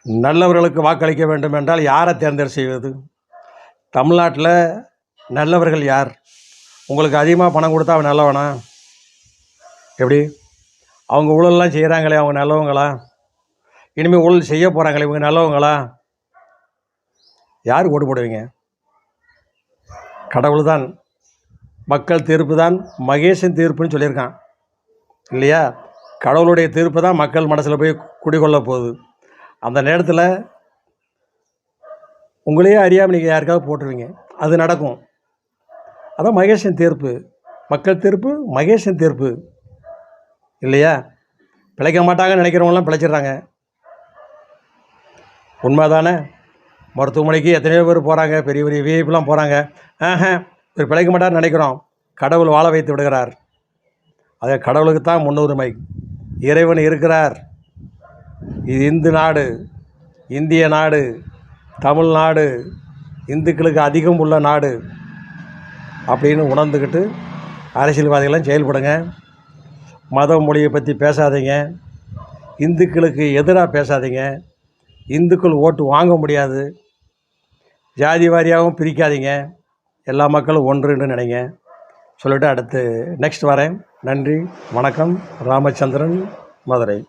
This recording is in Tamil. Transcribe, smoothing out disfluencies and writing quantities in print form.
நல்லவர்களுக்கு வாக்களிக்க வேண்டும் என்றால் யாரை தேர்ந்தெடுத்து செய்வது? தமிழ்நாட்டில் நல்லவர்கள் யார்? உங்களுக்கு அதிகமாக பணம் கொடுத்தா அவன் நல்லவனா? எப்படி? அவங்க ஊழல்லாம் செய்கிறாங்களே, அவங்க நல்லவங்களா? இனிமேல் ஊழல் செய்ய போகிறாங்களே, இவங்க நல்லவங்களா? யாருக்கு ஓட்டு போடுவீங்க? கடவுள் தான், மக்கள் தீர்ப்பு தான் மகேசன் தீர்ப்புன்னு சொல்லியிருக்கான் இல்லையா? கடவுளுடைய தீர்ப்பு தான் மக்கள் மனசில் போய் குடிகொள்ள போகுது. அந்த நேரத்தில் உங்களையே அறியாமல் நீங்கள் யாருக்காவது போட்டுருவீங்க, அது நடக்கும். அதான் மகேசன் தீர்ப்பு, மக்கள் தீர்ப்பு, மகேசன் தீர்ப்பு இல்லையா? பிழைக்க மாட்டாங்கன்னு நினைக்கிறவங்களாம் பிழைச்சிடுறாங்க. உண்மை தானே? மருத்துவமனைக்கு எத்தனையோ பேர் போகிறாங்க, பெரிய பெரிய விஐபிலாம் போகிறாங்க. ஒரு பிழைக்க மாட்டார்னு நினைக்கிறோம், கடவுள் வாழ வைத்து விடுகிறார். அதே கடவுளுக்கு தான் முன்னுரிமை. இறைவன் இருக்கிறார். இது இந்து நாடு, இந்திய நாடு, தமிழ்நாடு இந்துக்களுக்கு அதிகம் உள்ள நாடு அப்படின்னு உணர்ந்துக்கிட்டு அரசியல்வாதிகளும் செயல்படுங்க. மத மொழியை பற்றி பேசாதீங்க, இந்துக்களுக்கு எதிராக பேசாதீங்க. இந்துக்கள் ஓட்டு வாங்க முடியாது. ஜாதி வாரியாகவும் பிரிக்காதீங்க, எல்லா மக்களும் ஒன்றுன்னு நினைங்க. சொல்லிவிட்டு அடுத்து நெக்ஸ்ட் வரேன். நன்றி, வணக்கம். ராமச்சந்திரன், மதுரை.